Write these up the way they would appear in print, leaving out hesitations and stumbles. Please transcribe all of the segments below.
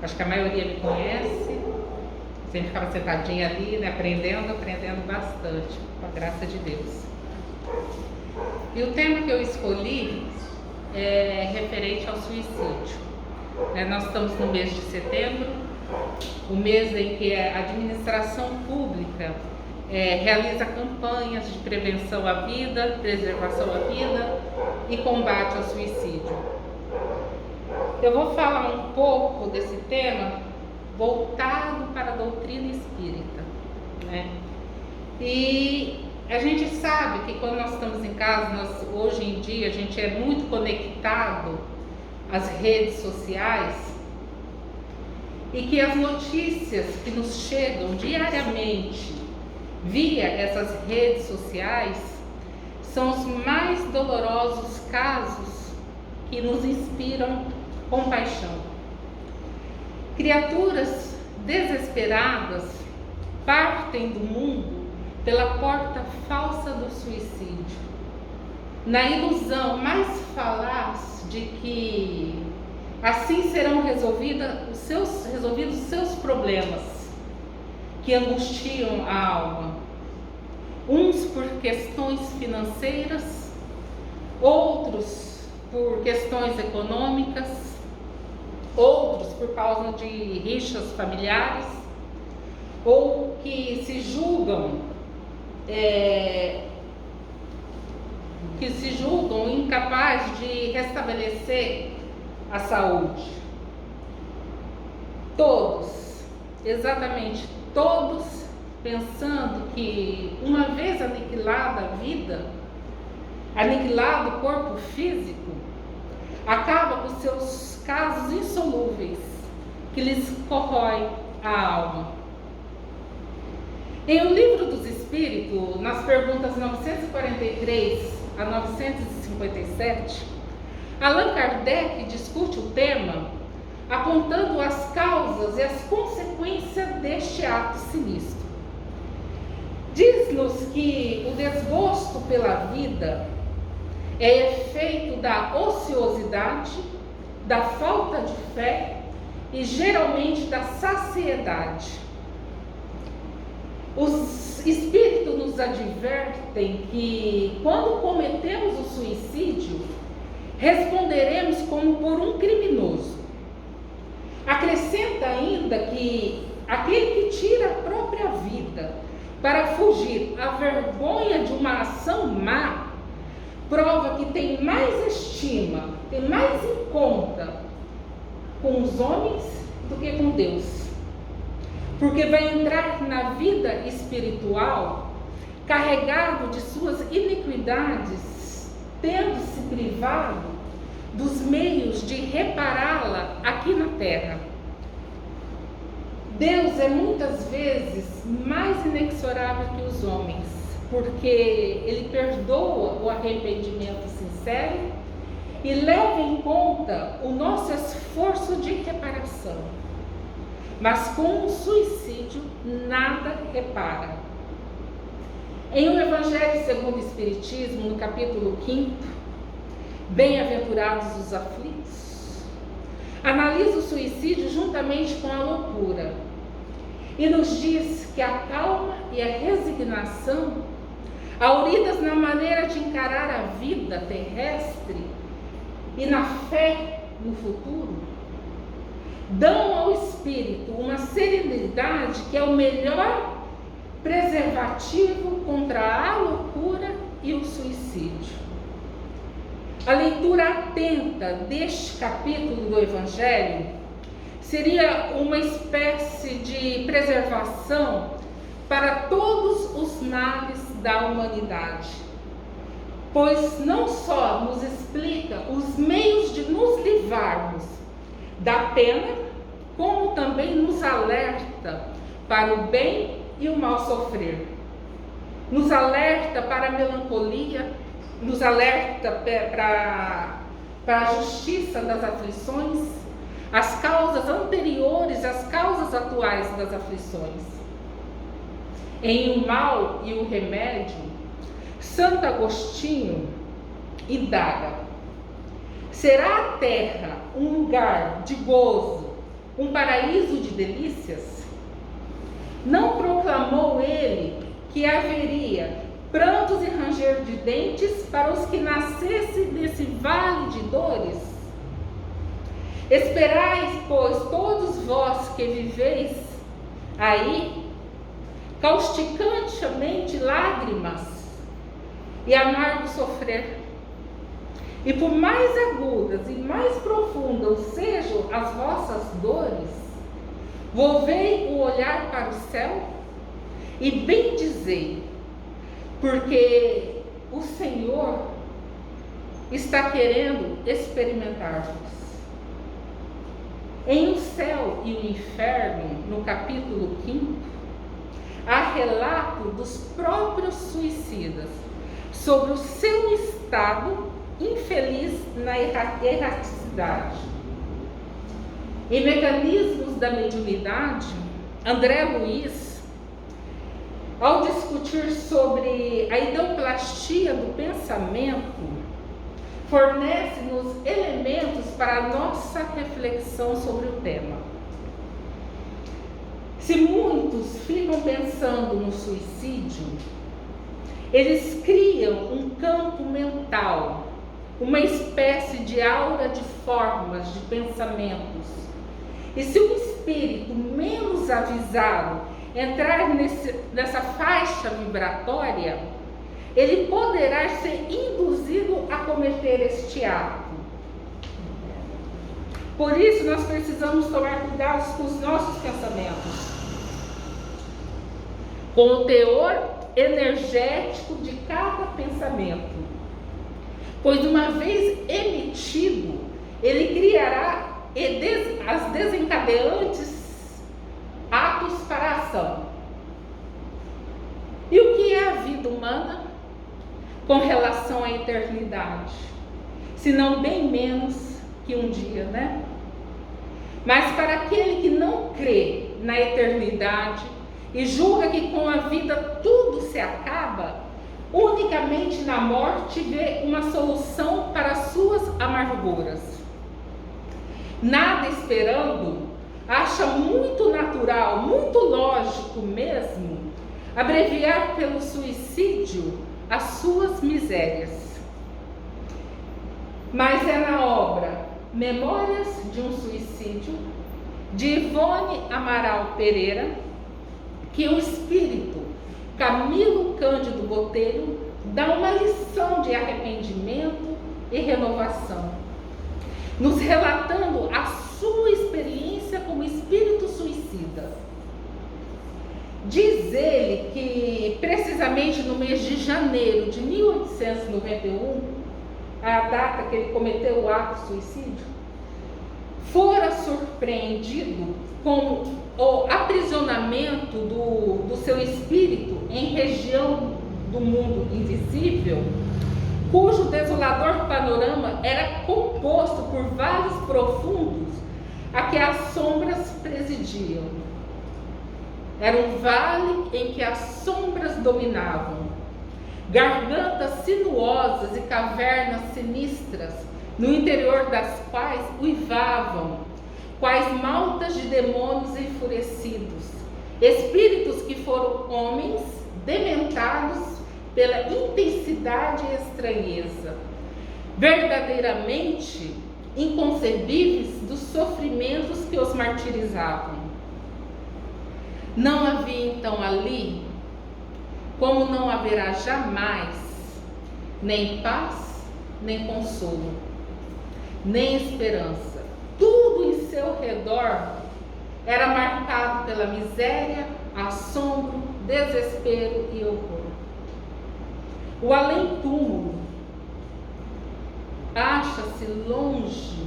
Acho que a maioria me conhece. Sempre ficava sentadinha ali, né, aprendendo bastante, com a graça de Deus. E o tema que eu escolhi é referente ao suicídio. Nós estamos no mês de setembro, o mês em que a administração pública realiza campanhas de prevenção à vida, preservação à vida e combate ao suicídio. Eu vou falar um pouco desse tema voltado para a doutrina espírita, né? E a gente sabe que quando nós estamos em casa, hoje em dia, a gente é muito conectado às redes sociais e que as notícias que nos chegam diariamente via essas redes sociais são os mais dolorosos casos que nos inspiram compaixão. Criaturas desesperadas partem do mundo pela porta falsa do suicídio, na ilusão mais falaz de que assim serão resolvidos os seus problemas que angustiam a alma. Uns por questões financeiras, outros por questões econômicas, outros por causa de rixas familiares, ou que se julgam incapazes de restabelecer a saúde. Todos, exatamente todos, pensando que uma vez aniquilada a vida, aniquilado o corpo físico, acaba com seus casos insolúveis que lhes corrói a alma. Em O Livro dos Espíritos, nas perguntas 943 a 957, Allan Kardec discute o tema apontando as causas e as consequências deste ato sinistro. Diz-nos que o desgosto pela vida é efeito da ociosidade, da falta de fé e geralmente da saciedade. Os espíritos nos advertem que quando cometemos o suicídio, responderemos como por um criminoso. Acrescenta ainda que aquele que tira a própria vida para fugir à vergonha de uma ação má, prova que tem mais estima, tem mais em conta com os homens do que com Deus. Porque vai entrar na vida espiritual carregado de suas iniquidades, tendo-se privado dos meios de repará-la aqui na terra. Deus é muitas vezes mais inexorável que os homens, porque Ele perdoa o arrependimento sincero e leva em conta o nosso esforço de reparação. Mas com o suicídio nada repara. Em O Evangelho segundo o Espiritismo, no capítulo 5, Bem-aventurados os aflitos, analisa o suicídio juntamente com a loucura e nos diz que a calma e a resignação, auridas na maneira de encarar a vida terrestre e na fé no futuro, dão ao espírito uma serenidade que é o melhor preservativo contra a loucura e o suicídio. A leitura atenta deste capítulo do Evangelho seria uma espécie de preservação para todos os males da humanidade, pois não só nos explica os meios de nos livrarmos da pena, como também nos alerta para o bem e o mal sofrer. Nos alerta para a melancolia, nos alerta para a justiça das aflições, as causas anteriores às causas atuais das aflições. Em O Mal e o Remédio, Santo Agostinho indaga: será a terra um lugar de gozo um paraíso de delícias? Não proclamou ele que haveria prantos e ranger de dentes para os que nascessem desse vale de dores? Esperais, pois, todos vós que viveis aí, causticantemente lágrimas e amargo sofrer. E por mais agudas e mais profundas sejam as vossas dores, volvei o olhar para o céu e bendizei, porque o Senhor está querendo experimentar-vos. Em O Céu e o Inferno, no capítulo 5, há relato dos próprios suicidas sobre o seu estado infeliz na erraticidade. Em Mecanismos da Mediunidade, André Luiz, ao discutir sobre a ideoplastia do pensamento, fornece-nos elementos para a nossa reflexão sobre o tema. Se muitos ficam pensando no suicídio, eles criam um campo mental, uma espécie de aura de formas, de pensamentos. E se o espírito menos avisado entrar nessa faixa vibratória, ele poderá ser induzido a cometer este ato. Por isso, nós precisamos tomar cuidado com os nossos pensamentos, com o teor energético de cada pensamento, pois uma vez emitido, ele criará as desencadeantes atos para a ação. E o que é a vida humana com relação à eternidade? Se não bem menos que um dia, né? Mas para aquele que não crê na eternidade e julga que com a vida tudo se acaba, unicamente na morte vê uma solução para as suas amarguras. Nada esperando, acha muito natural, muito lógico mesmo, abreviar pelo suicídio as suas misérias. Mas é na obra Memórias de um Suicídio, de Ivone Amaral Pereira, que o espírito Camilo Cândido Botelho dá uma lição de arrependimento e renovação, nos relatando a sua experiência como espírito suicida. Diz ele que, precisamente no mês de janeiro de 1891, a data que ele cometeu o ato de suicídio, fora surpreendido com o aprisionamento do seu espírito em região do mundo invisível, cujo desolador panorama era composto por vales profundos a que as sombras presidiam. Era um vale em que as sombras dominavam, gargantas sinuosas e cavernas sinistras, no interior das quais uivavam, quais maltas de demônios enfurecidos, espíritos que foram homens dementados pela intensidade e estranheza, verdadeiramente inconcebíveis dos sofrimentos que os martirizavam. Não havia então ali, como não haverá jamais, nem paz, nem consolo, nem esperança. Tudo em seu redor era marcado pela miséria, assombro, desespero e horror. O além-túmulo acha-se longe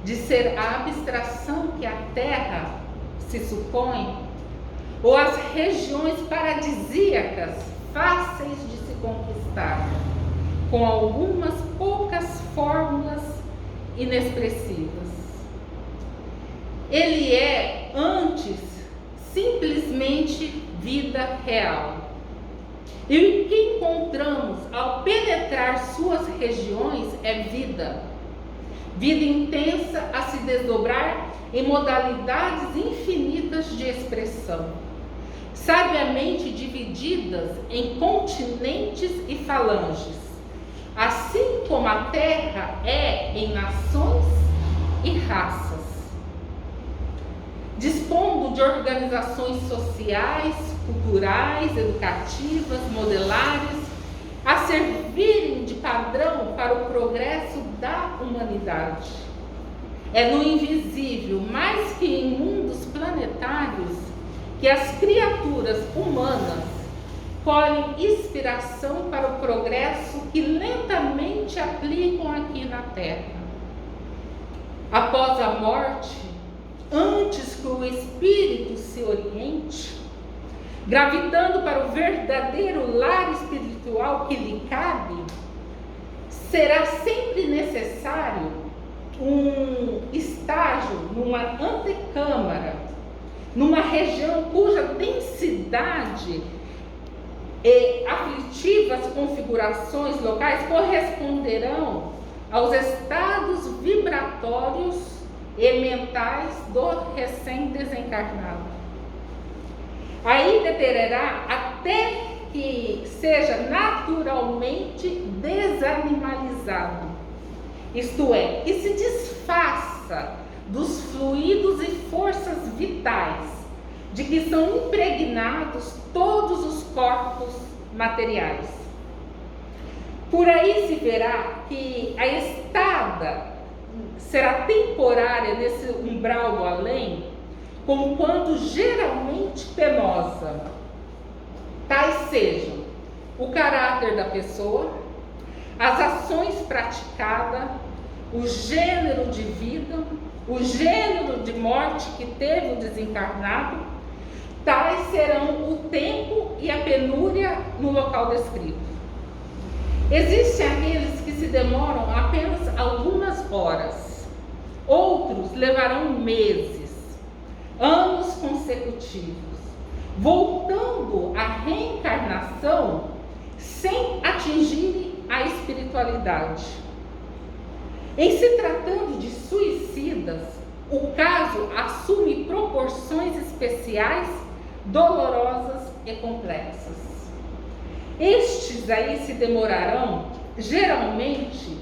de ser a abstração que a terra se supõe, ou as regiões paradisíacas fáceis de se conquistar, com algumas poucas fórmulas inexpressivas. Ele é, antes, simplesmente vida real. E o que encontramos ao penetrar suas regiões é vida. Vida intensa a se desdobrar em modalidades infinitas de expressão, sabiamente divididas em continentes e falanges, assim como a terra é em nações e raças, dispondo de organizações sociais, culturais, educativas, modelares, a servirem de padrão para o progresso da humanidade. É no invisível, mais que em mundos planetários, que as criaturas humanas colhem inspiração para o progresso que lentamente aplicam aqui na Terra. Após a morte, antes que o espírito se oriente, gravitando para o verdadeiro lar espiritual que lhe cabe, será sempre necessário um estágio numa antecâmara, numa região cuja densidade e aflitivas configurações locais corresponderão aos estados vibratórios e mentais do recém-desencarnado. Aí deterá até que seja naturalmente desanimalizado, isto é, que se desfaça dos fluidos e forças vitais de que são impregnados todos os corpos materiais. Por aí se verá que a estada será temporária nesse umbral do além, conquanto geralmente penosa, tais sejam o caráter da pessoa, as ações praticadas, o gênero de vida, o gênero de morte que teve o desencarnado, tais serão o tempo e a penúria no local descrito. Existem aqueles que se demoram apenas algumas horas, outros levarão meses, anos consecutivos, voltando à reencarnação sem atingirem a espiritualidade. Em se tratando de suicidas, o caso assume proporções especiais, dolorosas e complexas. Estes aí se demorarão, geralmente,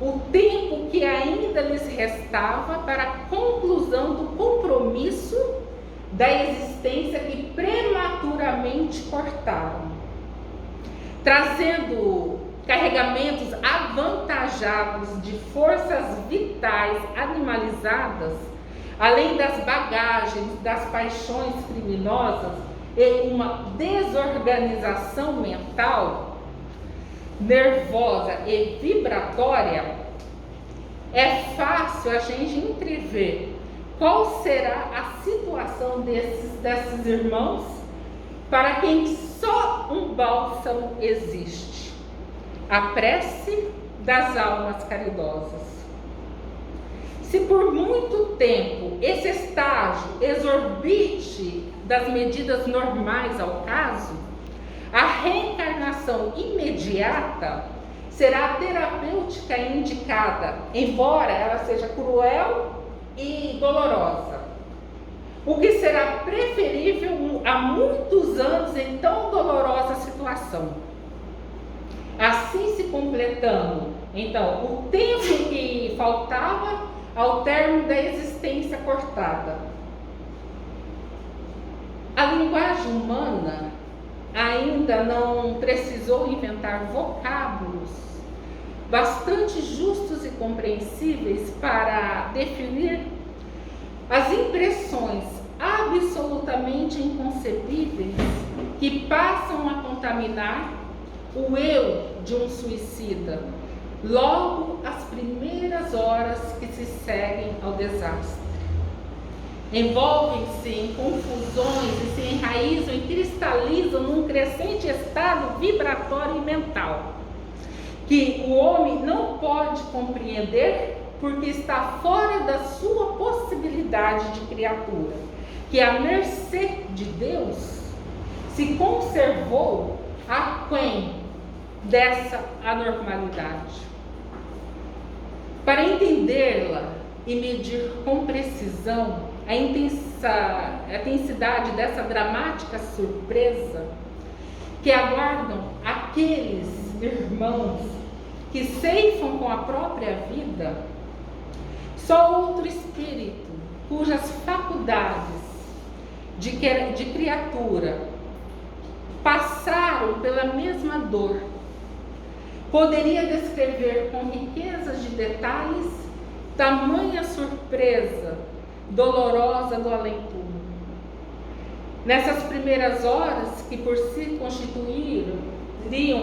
o tempo que ainda lhes restava para a conclusão do compromisso da existência que prematuramente cortaram, trazendo carregamentos avantajados de forças vitais animalizadas, além das bagagens das paixões criminosas e uma desorganização mental, nervosa e vibratória, é fácil a gente entrever qual será a situação desses irmãos para quem só um bálsamo existe: a prece das almas caridosas. Se por muito tempo esse estágio exorbite das medidas normais ao caso, a reencarnação imediata será a terapêutica indicada, embora ela seja cruel e dolorosa, o que será preferível a muitos anos em tão dolorosa situação. Assim se completando, então, o tempo que faltava ao término da existência cortada. A linguagem humana ainda não precisou inventar vocábulos bastante justos e compreensíveis para definir as impressões absolutamente inconcebíveis que passam a contaminar o eu de um suicida logo as primeiras horas que se seguem ao desastre. Envolvem-se em confusões e se enraizam e cristalizam num crescente estado vibratório e mental, que o homem não pode compreender porque está fora da sua possibilidade de criatura, que à mercê de Deus se conservou aquém dessa anormalidade. Para entendê-la, e medir com precisão a intensidade dessa dramática surpresa que aguardam aqueles irmãos que ceifam com a própria vida, só outro espírito cujas faculdades de criatura passaram pela mesma dor poderia descrever com riquezas de detalhes tamanha surpresa dolorosa do além-túmulo. Nessas primeiras horas que por si constituiriam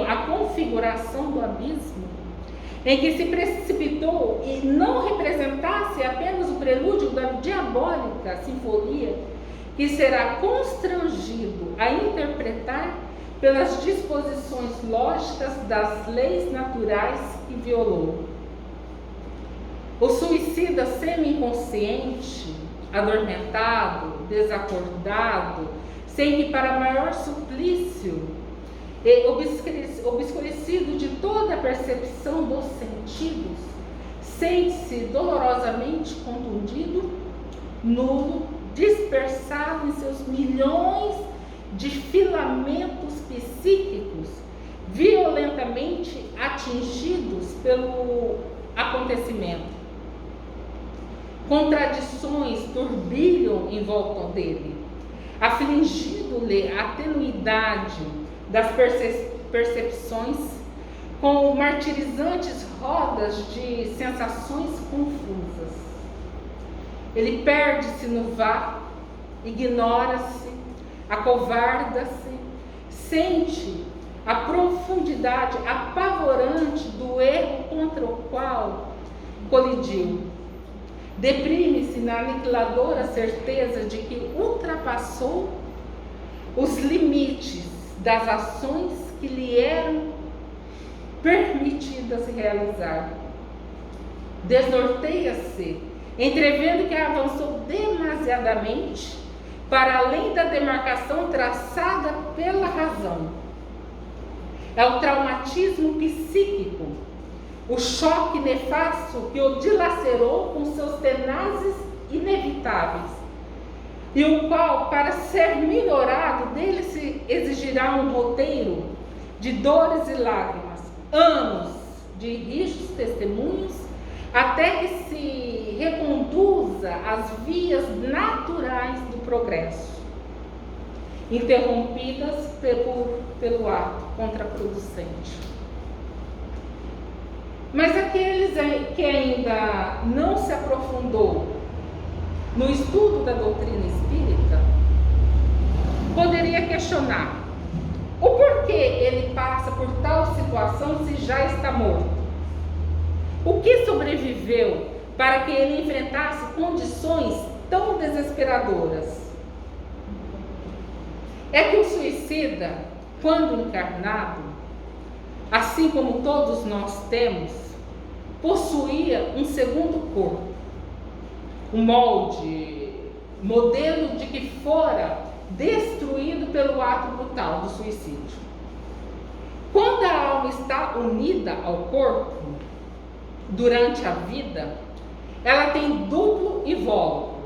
a configuração do abismo, em que se precipitou e não representasse apenas o prelúdio da diabólica sinfonia que será constrangido a interpretar pelas disposições lógicas das leis naturais que violou. O suicida semi-inconsciente, adormentado, desacordado, sem que para maior suplício e obscurecido de toda a percepção dos sentidos, sente-se dolorosamente contundido, nulo, dispersado em seus milhões de filamentos psíquicos, violentamente atingidos pelo acontecimento. Contradições turbilham em volta dele, afligindo-lhe a tenuidade das percepções com martirizantes rodas de sensações confusas. Ele perde-se no vácuo, ignora-se, acovarda-se, sente a profundidade apavorante do erro contra o qual colidiu. Deprime-se na aniquiladora certeza de que ultrapassou os limites das ações que lhe eram permitidas realizar. Desnorteia-se, entrevendo que avançou demasiadamente para além da demarcação traçada pela razão. É o traumatismo psíquico, o choque nefasto que o dilacerou com seus tenazes inevitáveis, e o qual, para ser minorado, dele se exigirá um roteiro de dores e lágrimas, anos de rijos testemunhos, até que se reconduza às vias naturais do progresso, interrompidas pelo ato contraproducente. Mas aqueles que ainda não se aprofundou no estudo da doutrina espírita, poderia questionar o porquê ele passa por tal situação se já está morto. O que sobreviveu para que ele enfrentasse condições tão desesperadoras? É que o suicida, quando encarnado, assim como todos nós temos, possuía um segundo corpo, um modelo de que fora destruído pelo ato brutal do suicídio. Quando a alma está unida ao corpo, durante a vida, ela tem duplo invólucro,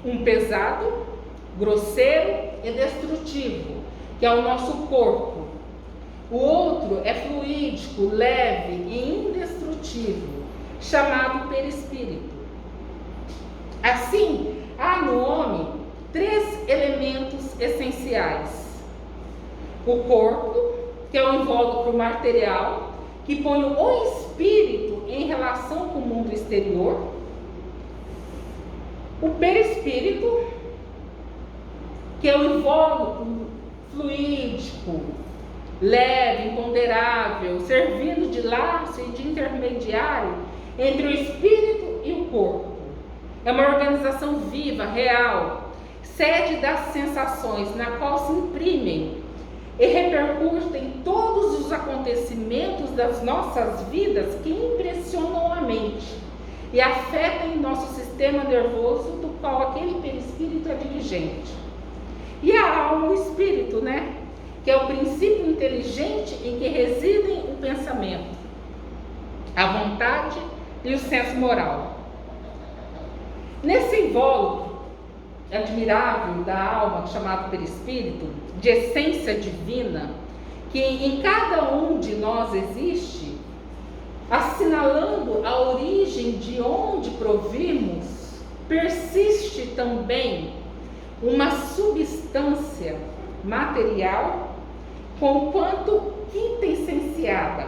um pesado, grosseiro e destrutivo, que é o nosso corpo. O outro é fluídico, leve e indestrutível, chamado perispírito. Assim, há no homem 3 elementos essenciais: o corpo, que é o invólucro material, que põe o espírito em relação com o mundo exterior; o perispírito, que é o invólucro fluídico, leve, imponderável, servindo de laço e de intermediário entre o espírito e o corpo. É uma organização viva, real, sede das sensações, na qual se imprimem e repercutem todos os acontecimentos das nossas vidas que impressionam a mente e afetam nosso sistema nervoso, do qual aquele perispírito é dirigente. E a alma, o espírito, que é o princípio inteligente em que residem o pensamento, a vontade e o senso moral. Nesse invólucro admirável da alma, chamado perispírito, de essência divina, que em cada um de nós existe, assinalando a origem de onde provimos, persiste também uma substância material, conquanto quintessenciada.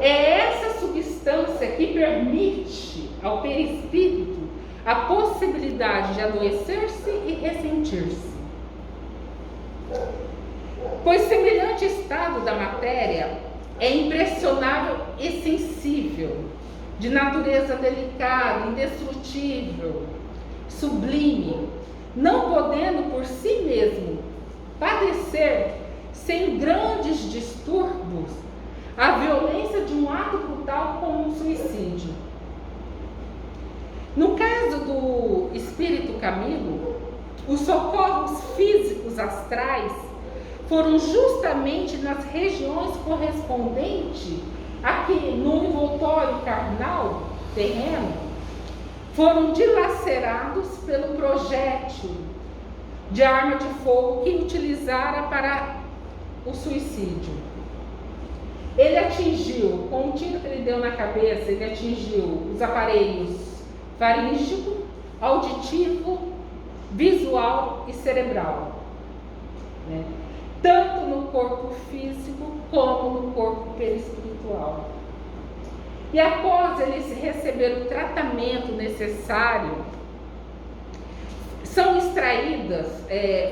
É essa substância que permite ao perispírito a possibilidade de adoecer-se e ressentir-se. Pois semelhante estado da matéria é impressionável e sensível, de natureza delicada, indestrutível, sublime, não podendo por si mesmo padecer sem grandes distúrbios a violência de um ato brutal como um suicídio. No caso do espírito Camilo, os socorros físicos astrais foram justamente nas regiões correspondentes a que, no envoltório carnal terreno, foram dilacerados pelo projétil de arma de fogo que utilizara para o suicídio. Ele atingiu, com o tiro que ele deu na cabeça, ele atingiu os aparelhos faríngeo, auditivo, visual e cerebral, né? Tanto no corpo físico como no corpo perispiritual. E após ele receber o tratamento necessário, são extraídas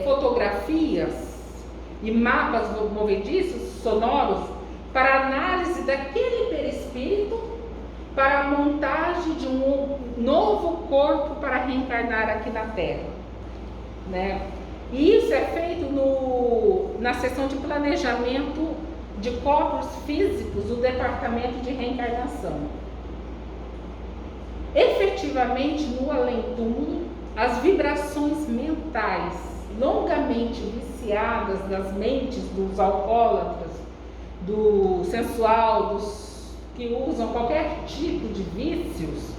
fotografias e mapas movediços, sonoros, para análise daquele perispírito, para a montagem de um novo corpo para reencarnar aqui na Terra, né? E isso é feito na seção de planejamento de corpos físicos do Departamento de Reencarnação. Efetivamente, no além-túmulo, as vibrações mentais longamente viciadas nas mentes dos alcoólatras, do sensual, dos que usam qualquer tipo de vícios,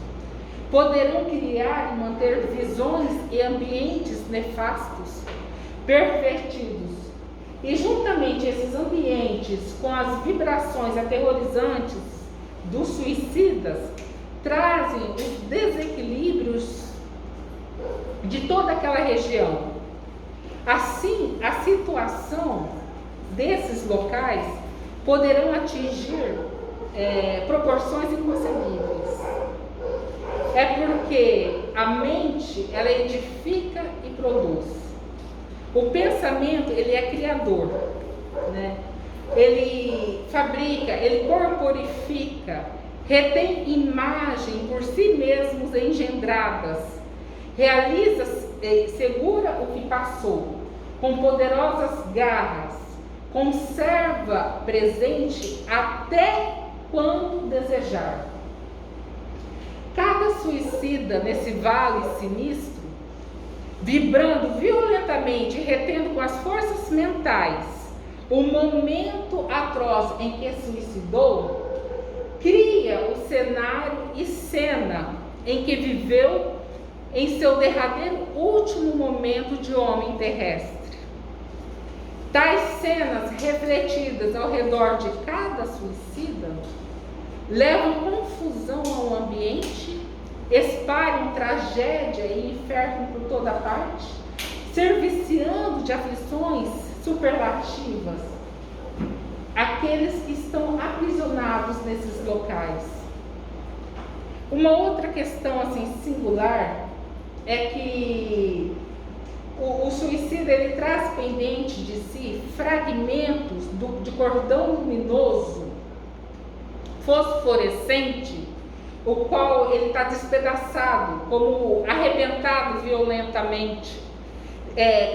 poderão criar e manter visões e ambientes nefastos, pervertidos. E juntamente esses ambientes com as vibrações aterrorizantes dos suicidas trazem os desequilíbrios de toda aquela região. Assim, a situação desses locais poderão atingir proporções inconcebíveis. É porque a mente, ela edifica e produz. O pensamento, ele é criador, né? Ele fabrica, ele corporifica, retém imagem por si mesmos engendradas, realiza, segura o que passou, com poderosas garras, conserva presente até quando desejar. Cada suicida nesse vale sinistro, vibrando violentamente e retendo com as forças mentais o momento atroz em que suicidou, cria o cenário e cena em que viveu em seu derradeiro último momento de homem terrestre. Tais cenas refletidas ao redor de cada suicida levam confusão ao ambiente, espalham tragédia e inferno por toda parte, serviciando de aflições superlativas aqueles que estão aprisionados nesses locais. Uma outra questão assim singular é que o suicida, ele traz pendente de si fragmentos de cordão luminoso fosforescente, o qual ele está despedaçado, como arrebentado violentamente,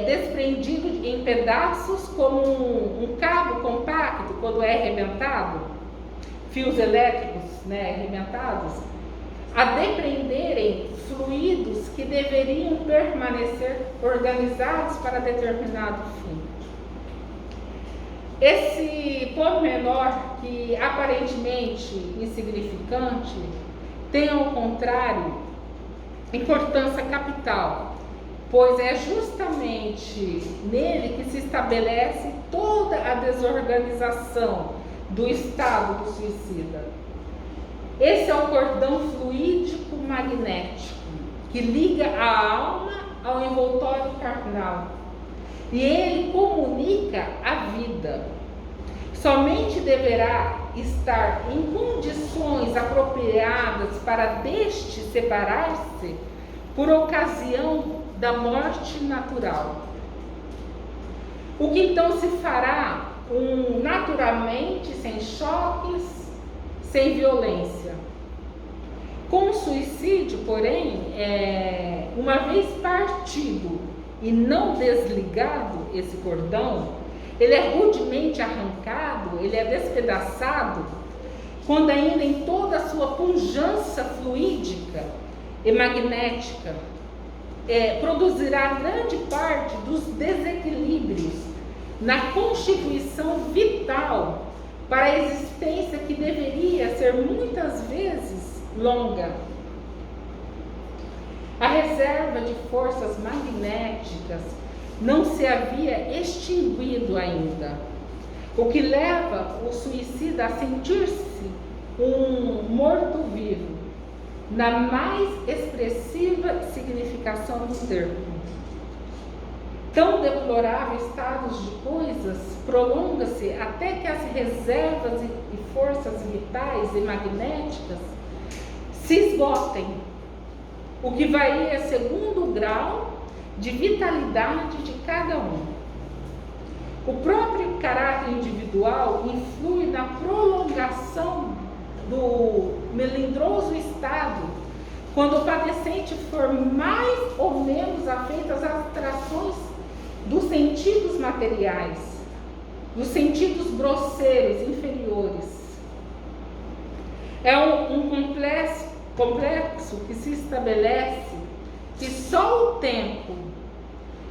desprendido em pedaços, como um cabo compacto quando é arrebentado, fios elétricos, né, arrebentados, a deprenderem fluidos que deveriam permanecer organizados para determinado fim. Esse pormenor, que aparentemente insignificante, tem ao contrário importância capital, pois é justamente nele que se estabelece toda a desorganização do estado do suicida. Esse é o cordão fluídico magnético que liga a alma ao envoltório carnal, e ele comunica a vida. Somente deverá estar em condições apropriadas para deste separar-se por ocasião da morte natural. O que então se fará naturalmente, sem choques, sem violência. Com o suicídio, porém, uma vez partido e não desligado esse cordão, ele é rudemente arrancado, ele é despedaçado, quando ainda em toda a sua pujança fluídica e magnética, produzirá grande parte dos desequilíbrios na constituição vital para a existência que deveria ser muitas vezes longa. A reserva de forças magnéticas não se havia extinguido ainda, o que leva o suicida a sentir-se um morto-vivo, na mais expressiva significação do termo. Tão deplorável estado de coisas prolonga-se até que as reservas e forças vitais e magnéticas se esgotem, o que varia segundo o grau de vitalidade de cada um. O próprio caráter individual influi na prolongação do melindroso estado, quando o padecente for mais ou menos afeito às atrações dos sentidos materiais, dos sentidos grosseiros inferiores. É um complexo que se estabelece que só o tempo,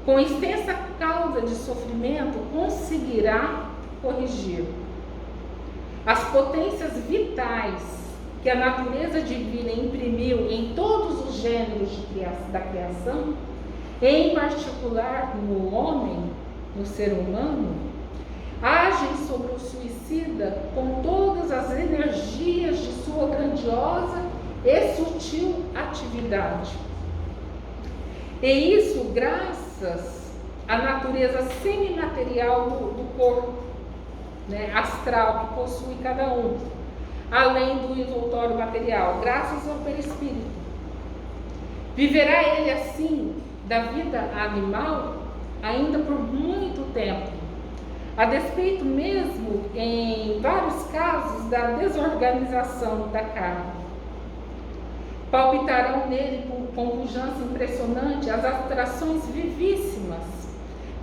com extensa causa de sofrimento, conseguirá corrigir. As potências vitais que a natureza divina imprimiu em todos os gêneros da criação, em particular no homem, no ser humano, agem sobre o suicida com todas as energias de sua grandiosa e sutil atividade. E isso graças à natureza semimaterial do corpo, astral que possui cada um, além do envoltório material, graças ao perispírito. Viverá ele assim da vida animal ainda por muito tempo, a despeito mesmo, em vários casos, da desorganização da carne. Palpitarão nele com pujança impressionante as atrações vivíssimas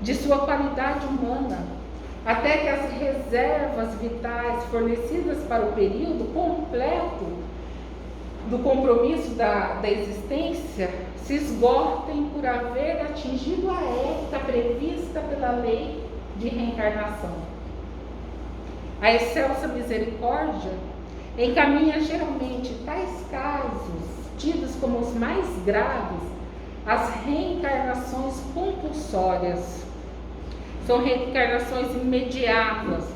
de sua qualidade humana, até que as reservas vitais fornecidas para o período completo do compromisso da existência se esgotem por haver atingido a época prevista pela lei de reencarnação. A excelsa misericórdia encaminha geralmente tais casos, tidos como os mais graves, às reencarnações compulsórias. São reencarnações imediatas,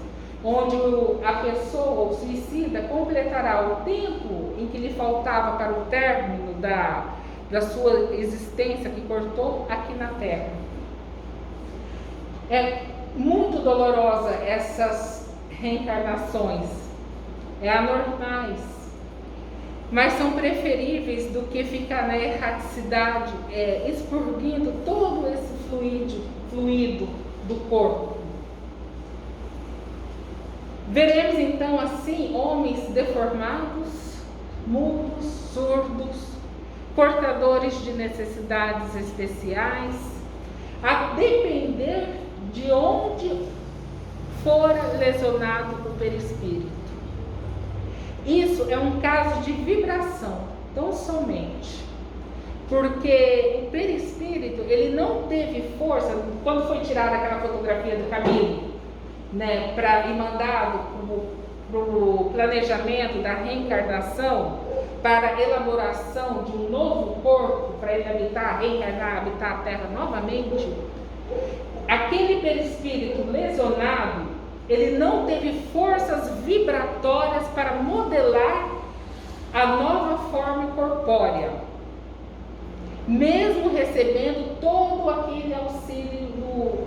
onde a pessoa, o suicida, completará o tempo em que lhe faltava para o término da sua existência que cortou aqui na Terra. É muito dolorosa essas reencarnações, anormais, mas são preferíveis do que ficar na erraticidade, expurgindo todo esse fluido do corpo. Veremos então assim homens deformados, mudos, surdos, portadores de necessidades especiais, a depender de onde fora lesionado o perispírito. Isso é um caso de vibração, tão somente, porque o perispírito, ele não teve força. Quando foi tirada aquela fotografia do Camilo, e mandado para o planejamento da reencarnação, para a elaboração de um novo corpo, para ele reencarnar, habitar a Terra novamente, aquele perispírito lesionado, ele não teve forças vibratórias para modelar a nova forma corpórea, mesmo recebendo todo aquele auxílio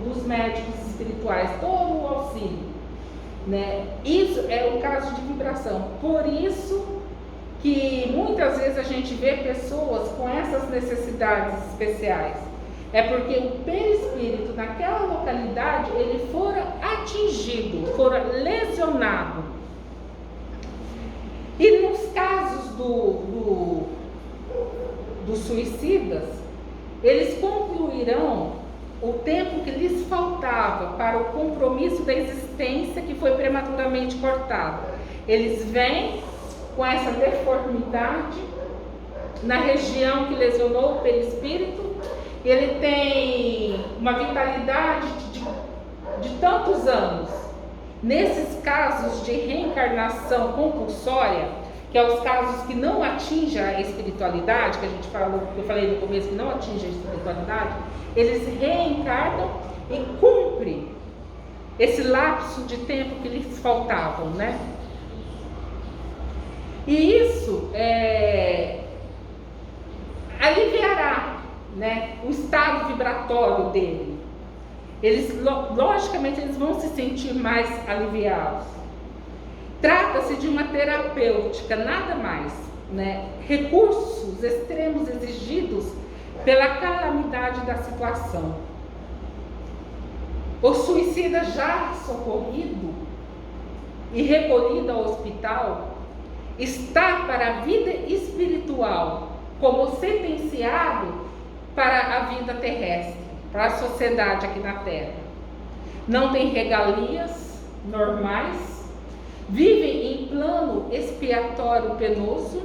dos médicos espirituais, todo o auxílio, né? Isso é o caso de vibração. Por isso que muitas vezes a gente vê pessoas com essas necessidades especiais. É porque o perispírito naquela localidade, ele fora atingido, fora lesionado. E nos casos dos suicidas, eles concluirão o tempo que lhes faltava para o compromisso da existência que foi prematuramente cortado. Eles vêm com essa deformidade na região que lesionou o perispírito. Ele tem uma vitalidade de tantos anos. Nesses casos de reencarnação compulsória, que é os casos que não atingem a espiritualidade, que a gente falou, que eu falei no começo, que não atingem a espiritualidade, eles reencarnam e cumprem esse lapso de tempo que lhes faltavam, né? E isso aliviará, né, o estado vibratório dele. Eles, logicamente, eles vão se sentir mais aliviados. Trata-se de uma terapêutica, nada mais, né? Recursos extremos exigidos pela calamidade da situação. O suicida já socorrido e recolhido ao hospital está para a vida espiritual como sentenciado para a vida terrestre, para a sociedade aqui na Terra. Não tem regalias normais, vivem em plano expiatório penoso,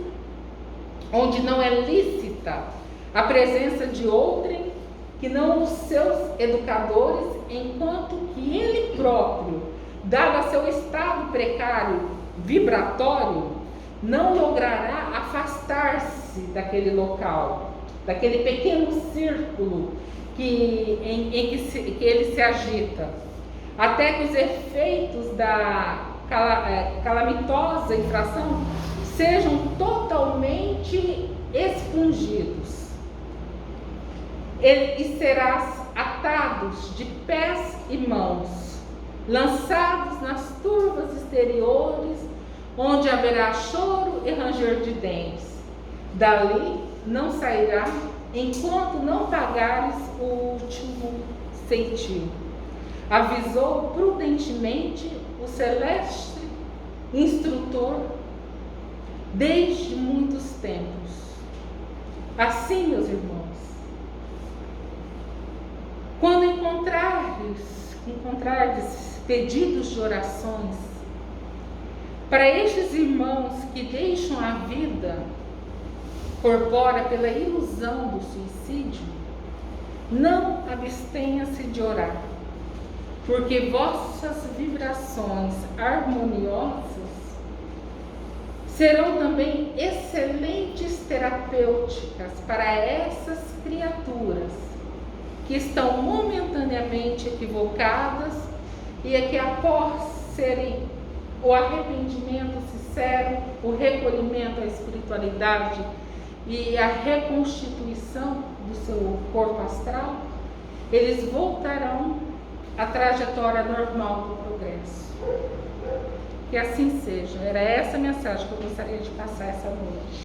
onde não é lícita a presença de outrem que não os seus educadores, enquanto que ele próprio, dado a seu estado precário vibratório, não logrará afastar-se daquele local, daquele pequeno círculo em que ele se agita, até que os efeitos da calamitosa infração sejam totalmente expungidos. E serás atados de pés e mãos, lançados nas turvas exteriores, onde haverá choro e ranger de dentes. Dali não sairá enquanto não pagares o último centil. Avisou prudentemente o celeste instrutor desde muitos tempos. Assim, meus irmãos, quando encontrardes pedidos de orações para estes irmãos que deixam a vida corpórea pela ilusão do suicídio, não abstenha-se de orar, porque vossas vibrações harmoniosas serão também excelentes terapêuticas para essas criaturas que estão momentaneamente equivocadas e é que após serem o arrependimento sincero, o recolhimento à espiritualidade e a reconstituição do seu corpo astral, eles voltarão à trajetória normal do progresso. Que assim seja. Era essa a mensagem que eu gostaria de passar essa noite.